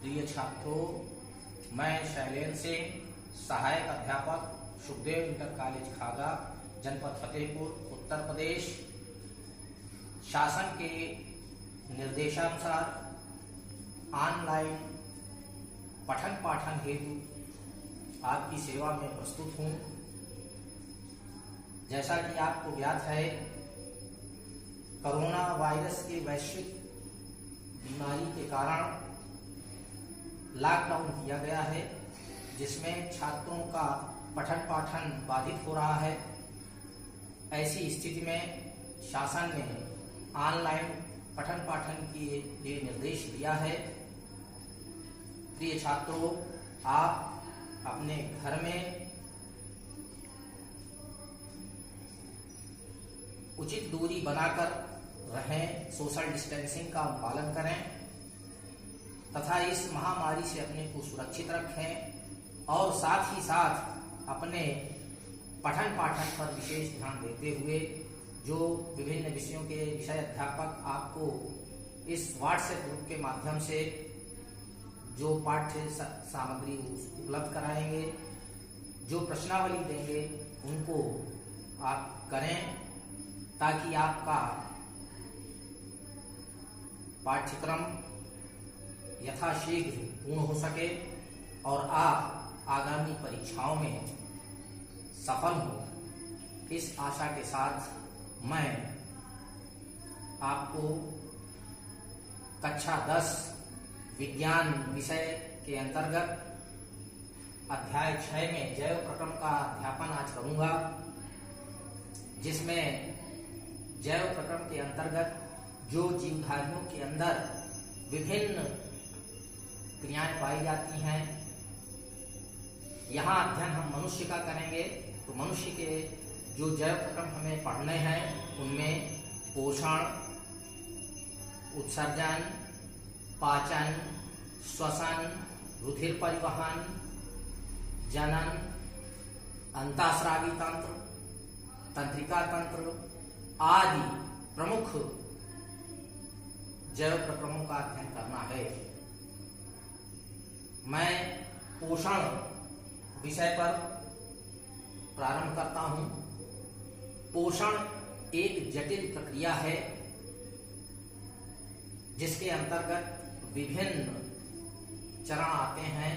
प्रिय छात्रों, मैं शैलेंद्र सिंह, सहायक अध्यापक सुखदेव इंटर कॉलेज खागा, जनपद फतेहपुर, उत्तर प्रदेश, शासन के निर्देशानुसार ऑनलाइन पठन पाठन हेतु आपकी सेवा में प्रस्तुत हूँ। जैसा कि आपको ज्ञात है, कोरोना वायरस के वैश्विक बीमारी के कारण लॉकडाउन किया गया है, जिसमें छात्रों का पठन पाठन बाधित हो रहा है। ऐसी स्थिति में शासन ने ऑनलाइन पठन पाठन के लिए निर्देश दिया है। प्रिय छात्रों, आप अपने घर में उचित दूरी बनाकर रहें, सोशल डिस्टेंसिंग का पालन करें तथा इस महामारी से अपने को सुरक्षित रखें और साथ ही साथ अपने पठन पाठन पर विशेष ध्यान देते हुए जो विभिन्न विषयों के विषय अध्यापक आपको इस व्हाट्सएप ग्रुप के माध्यम से जो पाठ्य सामग्री उपलब्ध कराएंगे, जो प्रश्नावली देंगे, उनको आप करें ताकि आपका पाठ्यक्रम यथाशीघ्र पूर्ण हो सके और आप आगामी परीक्षाओं में सफल हो। इस आशा के साथ मैं आपको कक्षा 10 विज्ञान विषय के अंतर्गत अध्याय 6 में जैव प्रक्रम का अध्यापन आज करूंगा, जिसमें जैव प्रक्रम के अंतर्गत जो जीवधारियों के अंदर विभिन्न क्रियाएं पाई जाती हैं, यहाँ अध्ययन हम मनुष्य का करेंगे। तो मनुष्य के जो जैव प्रक्रम हमें पढ़ने हैं, उनमें पोषण, उत्सर्जन, पाचन, श्वसन, रुधिर परिवहन, जनन, अंतःस्रावी तंत्र, तंत्रिका तंत्र आदि प्रमुख जैव प्रक्रमों का अध्ययन करना है। मैं पोषण विषय पर प्रारंभ करता हूं। पोषण एक जटिल प्रक्रिया है, जिसके अंतर्गत विभिन्न चरण आते हैं।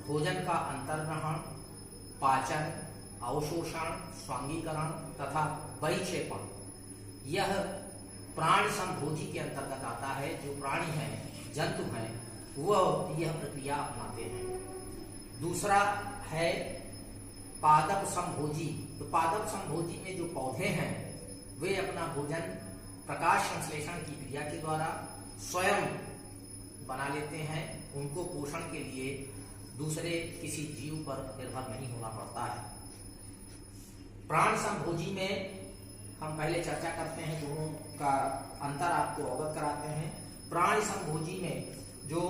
भोजन का अंतर्ग्रहण, पाचन, अवशोषण, स्वांगीकरण तथा परिक्षेपण यह प्राणी संभोजी के अंतर्गत आता है। जो प्राणी हैं, जंतु हैं, वह यह प्रक्रिया अपनाते हैं। दूसरा है पादप संभोजी। तो पादप संभोजी में जो पौधे हैं, वे अपना भोजन प्रकाश संश्लेषण की क्रिया के द्वारा स्वयं बना लेते हैं। उनको पोषण के लिए दूसरे किसी जीव पर निर्भर नहीं होना पड़ता है। प्राण संभोजी में हम पहले चर्चा करते हैं, दोनों का अंतर आपको अवगत कराते हैं। प्राणी संभोजी में जो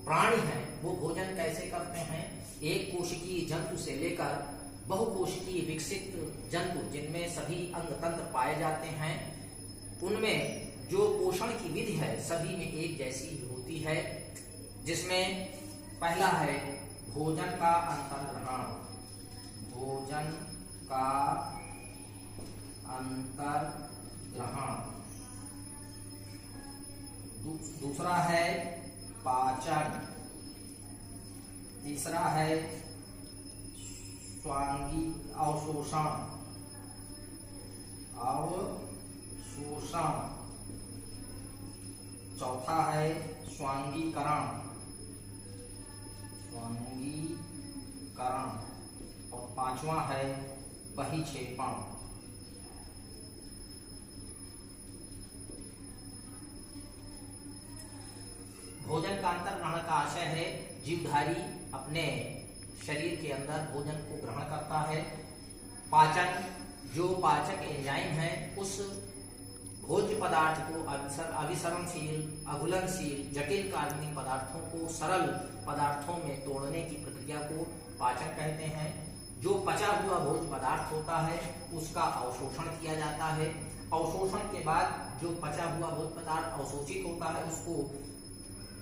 प्राणी हैं, वो भोजन कैसे करते हैं? एक कोशिकीय जंतु से लेकर बहुकोशिकीय विकसित जंतु, जिनमें सभी अंग तंत्र पाए जाते हैं, उनमें जो पोषण की विधि है सभी में एक जैसी होती है, जिसमें पहला है भोजन का अंतर्ग्रहण। भोजन का अंतर्ग्रहण। दूसरा है पाचन। तीसरा है स्वांगी अवशोषण। चौथा है स्वांगीकरण। और पांचवा है बहिक्षेपण। भोजन का अंतर्ग्रहण का आशय है जीवधारी अपने शरीर के अंदर भोजन को ग्रहण करता है। पाचन, जो पाचक एंजाइम है, उस भोज्य पदार्थ को अभिसरणशील, अघुलनशील, जटिल कार्बनिक पदार्थों को सरल पदार्थों में तोड़ने की प्रक्रिया को पाचन कहते हैं। जो पचा हुआ भोज्य पदार्थ होता है, उसका अवशोषण किया जाता है। अवशोषण के बाद जो पचा हुआ भोज्य पदार्थ अवशोषित होता है, उसको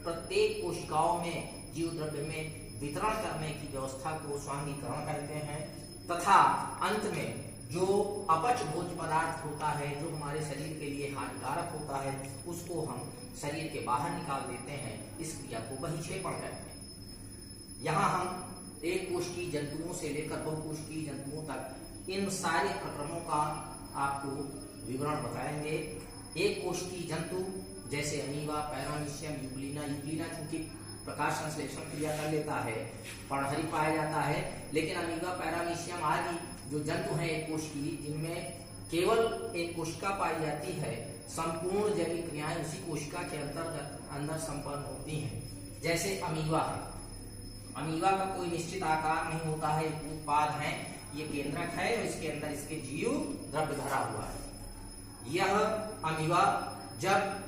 प्रत्येक कोशिकाओं में जीव द्रव्य में वितरण करने की व्यवस्था को स्वांगीकरण कहते हैं। तथा अंत में जो अपच भोज्य पदार्थ होता है, जो हमारे शरीर के लिए हानिकारक होता है, उसको हम शरीर के बाहर निकाल देते हैं। इस क्रिया को बहिक्षेपण कहते हैं। यहाँ हम एक कोशिकीय जंतुओं से लेकर बहुकोशिकीय जंतुओं तक इन सारे प्रक्रमों का आपको विवरण बताएंगे। एक कोशिकीय जंतु जैसे अमीबा, पैरामीशियम, यूग्लिना चूंकि प्रकाश संश्लेषण क्रिया कर लेता है, पर्णहरी पाया जाता है, लेकिन अमीबा, पैरामीशियम आदि जो जंतु हैं एक कोशिकीय, जिनमें केवल एक कोशिका पाई जाती है, संपूर्ण जैविक क्रियाएं उसी कोशिका के अंदर संपन्न होती हैं। जैसे अमीबा है, अमीबा का कोई निश्चित आकार नहीं होता है, एक उत्पाद है, ये केंद्रक है और इसके अंदर इसके जीव द्रव्य भरा हुआ है। यह अमीबा जब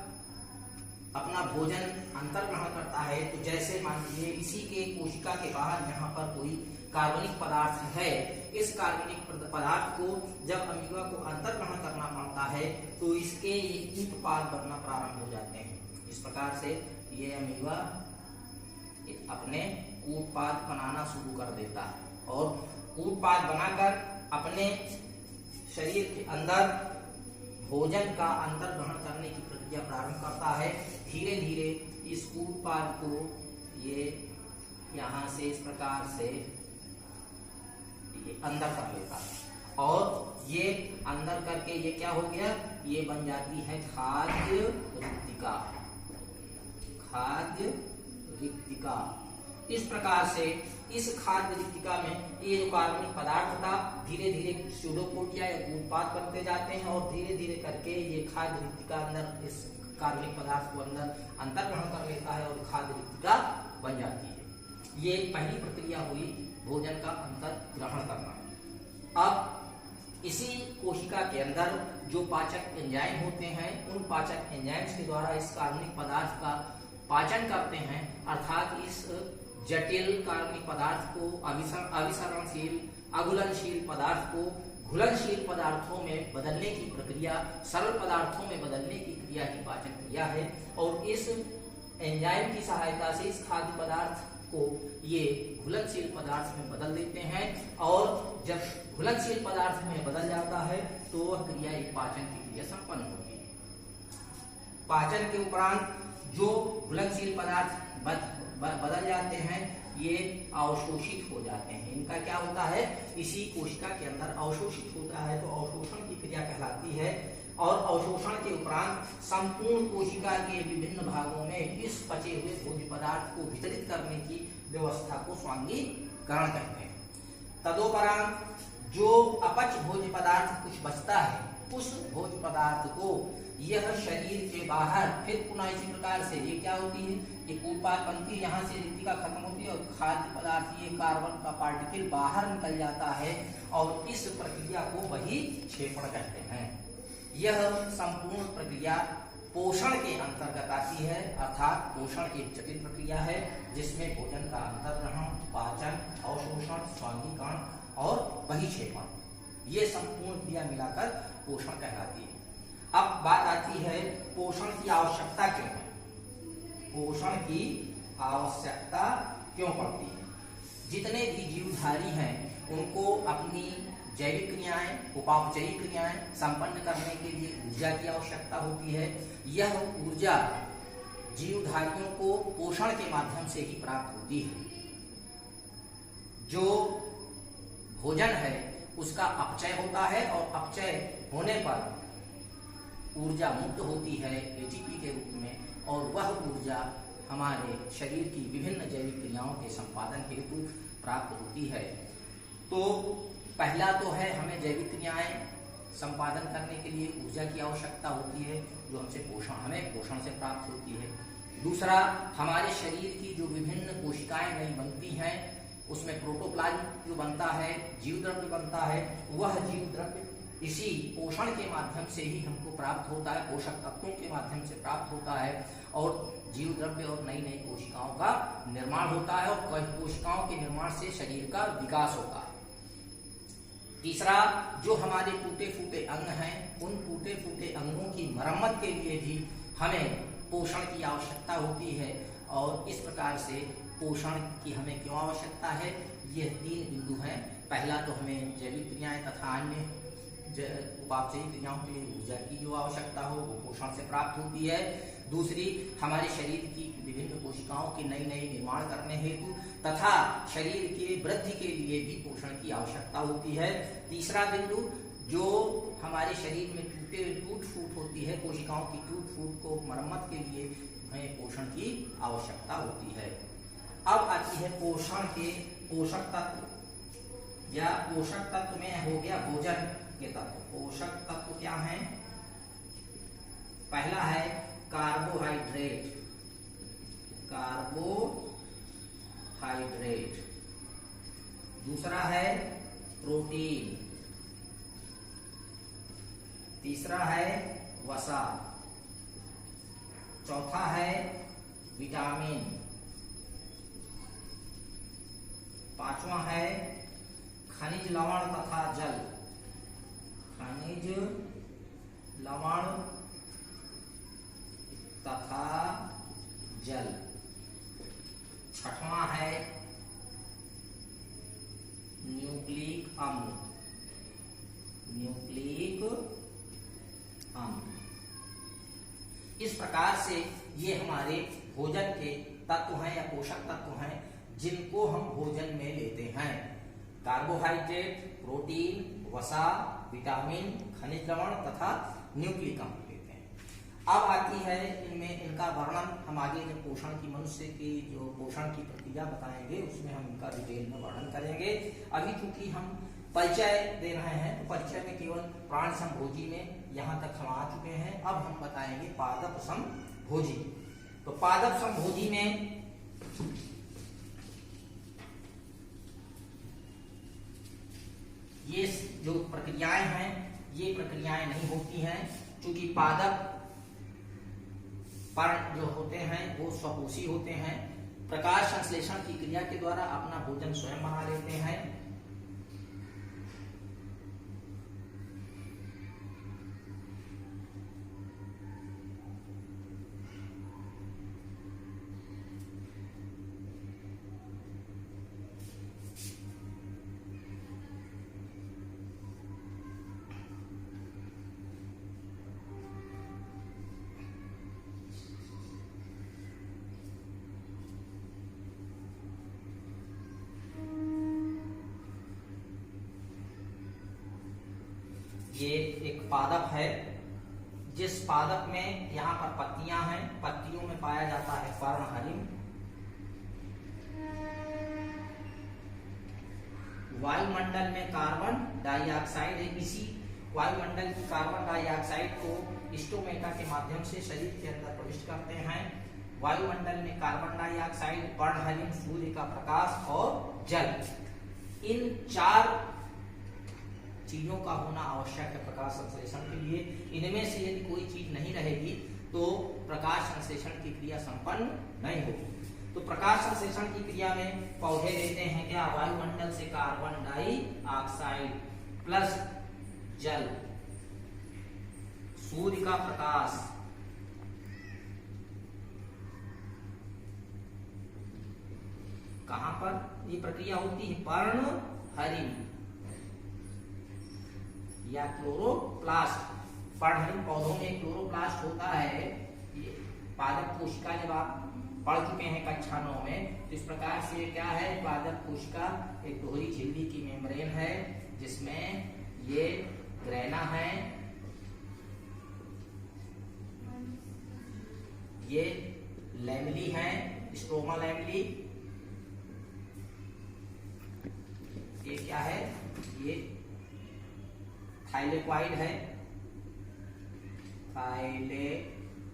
अपना भोजन अंतर्ग्रहण करता है, तो जैसे मान लीजिए इसी के कोशिका के बाहर जहाँ पर कोई कार्बनिक पदार्थ है, इस कार्बनिक पदार्थ को जब अमीबा को अंतर्ग्रहण करना पड़ता है तो इसके कीटपाद बनना प्रारंभ हो जाते हैं। इस प्रकार से ये अमीबा अपने कूटपाद बनाना शुरू कर देता है और कूटपाद बनाकर अपने शरीर के अंदर भोजन का अंतर्ग्रहण करने की प्रक्रिया प्रारंभ करता है। धीरे धीरे इस कूटपाद को ये यहाँ से इस प्रकार से ये अंदर कर लेता है और ये अंदर करके ये क्या हो गया, ये बन जाती है खाद्य रिक्तिका। खाद्य रिक्तिका इस प्रकार से इस खाद्य रिक्तिका में ये जो कार्बनिक पदार्थ था धीरे धीरे स्यूडोपोडिया या कूटपाद बनते जाते हैं और धीरे धीरे करके ये खाद्य रिक्तिका अंदर इस कार्बनिक पदार्थ को अंदर अंतर्ग्रहण कर लेता है और खाद्य रिक्तिका बन जाती है। ये पहली प्रक्रिया हुई भोजन का अंतर्ग्रहण करना। अब इसी कोशिका के अंदर जो पाचक एंजाइम होते हैं, उन पाचक एंजाइम्स के द्वारा इस कार्बनिक पदार्थ का पाचन करते हैं, अर्थात इस जटिल कार्बनिक पदार्थ को अभिसरणशील अघुलनशील पदार्थ को घुलनशील पदार्थों में बदलने की प्रक्रिया, सरल पदार्थों में बदलने की क्रिया ही पाचन क्रिया है। और इस एंजाइम की सहायता से इस खाद्य पदार्थ को ये घुलनशील पदार्थ में बदल देते हैं और जब घुलनशील पदार्थ में बदल जाता है तो वह क्रिया एक पाचन की क्रिया संपन्न होती है। पाचन के उपरांत जो घुलनशील पदार्थ बदल जाते हैं ये अवशोषित हो जाते हैं। इनका क्या होता है, इसी कोशिका के अंदर अवशोषित होता है तो अवशोषण की क्रिया कहलाती है। और अवशोषण के उपरांत संपूर्ण कोशिका के विभिन्न भागों में इस पचे हुए भोज्य पदार्थ को वितरित करने की व्यवस्था को स्वांगीकरण कहते हैं। तदोपरांत जो अपच भोज्य पदार्थ कुछ बचता है, उस भोज्य पदार्थ को यह शरीर के बाहर फिर पुनः इसी प्रकार से ये क्या होती है, ये कूटपाद बनती है, यहाँ से रिक्तिका खत्म होती है और खाद्य पदार्थ ये कार्बन का पार्टिकल बाहर निकल जाता है और इस प्रक्रिया को बहिक्षेपण कहते हैं। यह संपूर्ण प्रक्रिया पोषण के अंतर्गत आती है, अर्थात पोषण एक जटिल प्रक्रिया है जिसमें भोजन का अंतर्ग्रहण, पाचन, अवशोषण, स्वांगीकरण और बहिक्षेपण ये संपूर्ण क्रिया मिलाकर पोषण कहलाती है। अब बात आती है पोषण की आवश्यकता क्यों है, पोषण की आवश्यकता क्यों पड़ती है। जितने भी जीवधारी हैं उनको अपनी जैविक क्रियाएं, उपापचयी क्रियाएं संपन्न करने के लिए ऊर्जा की आवश्यकता होती है। यह ऊर्जा जीवधारियों को पोषण के माध्यम से ही प्राप्त होती है। जो भोजन है उसका अपचय होता है और अपचय होने पर ऊर्जा मुक्त होती है एटीपी के रूप में और वह ऊर्जा हमारे शरीर की विभिन्न जैविक क्रियाओं के संपादन हेतु प्राप्त होती है। तो पहला तो है हमें जैविक क्रियाएं संपादन करने के लिए ऊर्जा की आवश्यकता होती है जो हमें पोषण से प्राप्त होती है। दूसरा, हमारे शरीर की जो विभिन्न कोशिकाएं नई बनती हैं उसमें प्रोटोप्लाज्म जो बनता है, जीव द्रव्य बनता है, वह जीव द्रव्य इसी पोषण के माध्यम से ही हमको प्राप्त होता है, पोषक तत्वों के माध्यम से प्राप्त होता है और जीव द्रव्य और नई नई कोशिकाओं का निर्माण होता है और कोशिकाओं के निर्माण से शरीर का विकास होता है। तीसरा, जो हमारे टूटे फूटे अंग हैं उन टूटे फूटे अंगों की मरम्मत के लिए भी हमें पोषण की आवश्यकता होती है और इस प्रकार से पोषण की हमें क्यों आवश्यकता है, ये 3 बिंदु हैं। पहला तो हमें जैविक क्रियाएं तथा अन्य उपापचयी क्रियाओं के लिए ऊर्जा की जो आवश्यकता हो वो पोषण से प्राप्त होती है। दूसरी, हमारे शरीर की विभिन्न कोशिकाओं के नए नए निर्माण करने हेतु तथा शरीर के वृद्धि के लिए भी पोषण की आवश्यकता होती है। तीसरा बिंदु, जो हमारे शरीर में टूट फूट होती है, कोशिकाओं की टूट फूट को मरम्मत के लिए हमें पोषण की आवश्यकता होती है। अब आती है पोषण के पोषक तत्व, या पोषक तत्व में हो गया भोजन के तत्व। पोषक तत्व क्या है? पहला है कार्बोहाइड्रेट, दूसरा है प्रोटीन, तीसरा है वसा, चौथा है विटामिन, पांचवा है खनिज लवण तथा जल, खनिज लवण तथा जल, छठवां है न्यूक्लिक अम्ल, इस प्रकार से ये हमारे भोजन के तत्व हैं या पोषक तत्व हैं जिनको हम भोजन में लेते हैं। कार्बोहाइड्रेट, प्रोटीन, वसा, विटामिन, खनिज लवण तथा न्यूक्लिक अम्ल लेते हैं। अब आती है इनमें इनका वर्णन, हम आगे में पोषण की मनुष्य की जो पोषण की प्रक्रिया बताएंगे उसमें हम इनका डिटेल में वर्णन करेंगे। अभी चूंकि हम परिचय दे रहे हैं तो परिचय में केवल प्राण संभोजी में यहाँ तक हम आ चुके हैं। अब हम बताएंगे पादप संभोजी। तो पादप संभोजी में ये जो प्रक्रियाएं हैं ये प्रक्रियाएं नहीं होती हैं, क्योंकि पादप पर्ण जो होते हैं वो स्वपोषी होते हैं, प्रकाश संश्लेषण की क्रिया के द्वारा अपना भोजन स्वयं बना लेते हैं। ये एक पादप है, जिस पादप में यहाँ पर पत्तियां हैं, पत्तियों में पाया जाता है पर्णहरिम। वायुमंडल में कार्बन डाइऑक्साइड है, इसी वायुमंडल की कार्बन डाइऑक्साइड को स्टोमेटा के माध्यम से शरीर के अंदर प्रविष्ट करते हैं। वायुमंडल में कार्बन डाइऑक्साइड, पर्णहरिम, सूर्य का प्रकाश और जल, इन 4 चीजों का होना आवश्यक है प्रकाश संश्लेषण के लिए। इनमें से यदि कोई चीज नहीं रहेगी तो प्रकाश संश्लेषण की क्रिया संपन्न नहीं होगी। तो प्रकाश संश्लेषण की क्रिया में पौधे लेते हैं क्या? वायुमंडल से कार्बन डाइऑक्साइड प्लस जल, सूर्य का प्रकाश, कहां पर ये प्रक्रिया होती है? पर्णहरिम या क्लोरोप्लास्ट। पर्णहरिम पौधों में क्लोरोप्लास्ट होता है। ये पादप कोशिका जब आप पढ़ चुके हैं कक्षा 9 में, तो इस प्रकार से क्या है? पादप कोशिका एक दोहरी झिल्ली की मेम्ब्रेन है जिसमें ये ग्रेना है, ये लैमेली है, स्ट्रोमा लैमेली, ये क्या है? ये थाइलेक्वाइड है, थाइलेक्वाइड,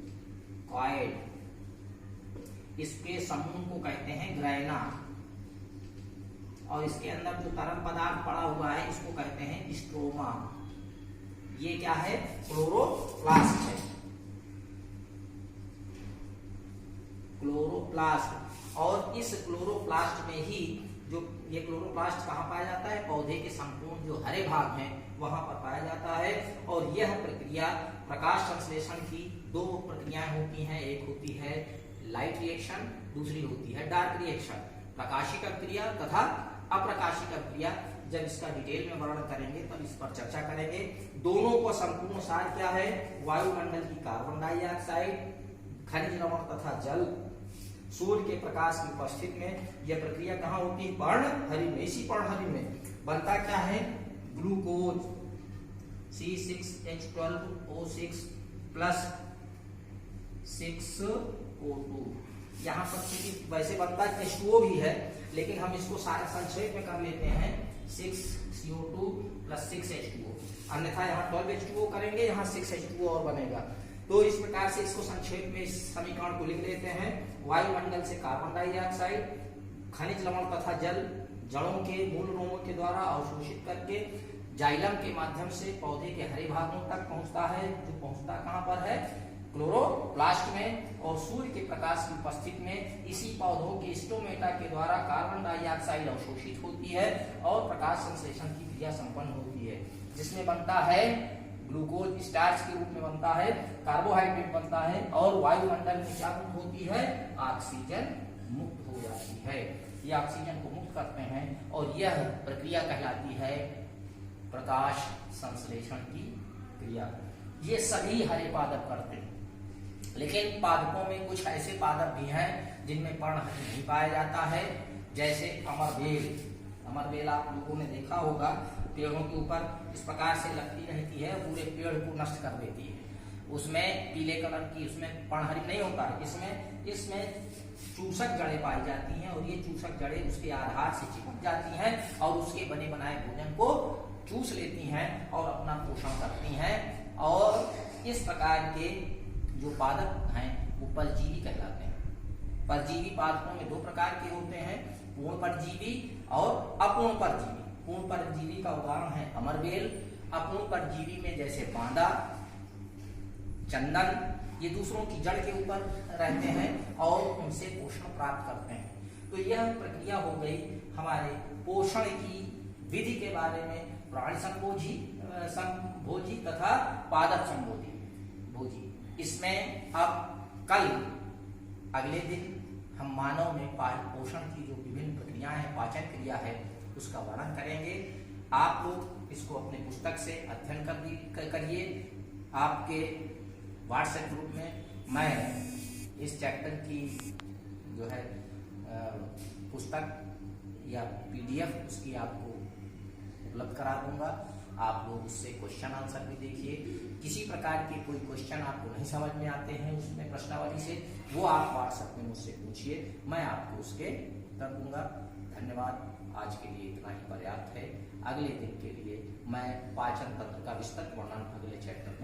इसके समूह को कहते हैं ग्रैना, और इसके अंदर जो तरल पदार्थ पड़ा हुआ है इसको कहते हैं स्ट्रोमा। ये क्या है? क्लोरोप्लास्ट है, क्लोरोप्लास्ट। और इस क्लोरोप्लास्ट में ही जो ये क्लोरोप्लास्ट कहाँ पाया जाता है? पौधे के संपूर्ण जो हरे भाग हैं वहां पर पाया जाता है। और यह प्रक्रिया प्रकाश संश्लेषण की 2 प्रक्रियाएं होती हैं। एक होती है लाइट रिएक्शन, दूसरी होती है डार्क रिएक्शन, प्रकाशिक अभिक्रिया तथा अप्रकाशिक अभिक्रिया। जब इसका डिटेल में वर्णन करेंगे तब इस पर चर्चा करेंगे। दोनों को संपूर्ण सार क्या है? वायुमंडल की कार्बन डाइऑक्साइड, खनिज लवण तथा जल, सूर्य के प्रकाश की उपस्थिति में यह प्रक्रिया कहाँ होती है? पर्णहरि में। इसी पर्णहरि में बनता क्या है? Glucose C6H12O6 plus 6O2। यहाँ पर चूंकि वैसे बनता है H2O भी है, लेकिन हम इसको सारा संक्षेप में कर लेते हैं 6CO2 प्लस 6H2O। अन्यथा यहाँ 12H2O करेंगे, यहाँ 6H2O और बनेगा। तो इस प्रकार से इसको संक्षेप में इस समीकरण को लिख लेते हैं। वायुमंडल से कार्बन डाइऑक्साइड, खनिज लवण तथा जल जड़ों के मूल रोमों के द्वारा अवशोषित करके जाइलम के माध्यम से पौधे के हरे भागों तक पहुंचता है, जो पहुंचता कहां पर है? क्लोरोप्लास्ट में। और सूर्य के प्रकाश की उपस्थिति में इसी पौधों के स्टोमेटा के द्वारा कार्बन डाइऑक्साइड अवशोषित होती है और प्रकाश संश्लेषण की क्रिया संपन्न होती है, जिसमें बनता है ग्लूकोज स्टार्च के रूप में बनता है, कार्बोहाइड्रेट बनता है और वायुमंडल में क्या मुक्त होती है? ऑक्सीजन मुक्त हो जाती है। ये ऑक्सीजन को मुक्त करते हैं और यह प्रक्रिया कहलाती है प्रकाश संश्लेषण की क्रिया। ये सभी हरे पादप करते हैं, लेकिन पादपों में कुछ ऐसे पादप भी हैं जिनमें पर्णहरि नहीं पाया जाता है, जैसे अमरबेल। अमरबेल आप लोगों ने देखा होगा, पेड़ों के ऊपर इस प्रकार से लगती रहती है, पूरे पेड़ को नष्ट कर देती है। उसमें पीले कलर की, उसमें पर्णहरि नहीं होता है। इसमें चूसक जड़ें पाई जाती हैं और ये चूसक जड़ें उसके आधार से चिपक जाती हैं और उसके बने बनाए भोजन को चूस लेती हैं और अपना पोषण करती हैं। और इस प्रकार के जो पादप हैं वो परजीवी कहलाते हैं। परजीवी पादपों में दो प्रकार के होते हैं, पूर्ण परजीवी और अपूर्ण परजीवी। पूर्ण परजीवी का उदाहरण है अमरबेल। अपूर्ण परजीवी में जैसे बांदा, चंदन, ये दूसरों की जड़ के ऊपर रहते हैं और उनसे पोषण प्राप्त करते हैं। तो यह प्रक्रिया हो गई हमारे पोषण की विधि के बारे में, प्राणी संभोजी तथा पादप संभोजी। इसमें अब कल अगले दिन हम मानव में पोषण की जो विभिन्न प्रक्रियाएं हैं, पाचन क्रिया है, उसका वर्णन करेंगे। आप लोग इसको अपने पुस्तक से अध्ययन करिए। आपके व्हाट्सएप ग्रुप में मैं इस चैप्टर की जो है पुस्तक या PDF उसकी आपको उपलब्ध करा दूंगा। आप लोग उससे क्वेश्चन आंसर भी देखिए। किसी प्रकार के कोई क्वेश्चन आपको नहीं समझ में आते हैं उसमें प्रश्नावली से, वो आप व्हाट्सएप में मुझसे पूछिए, मैं आपको उसके उत्तर दूंगा। धन्यवाद। आज के लिए इतना ही पर्याप्त है। अगले दिन के लिए मैं पाचन तंत्र का विस्तृत वर्णन अगले चैप्टर में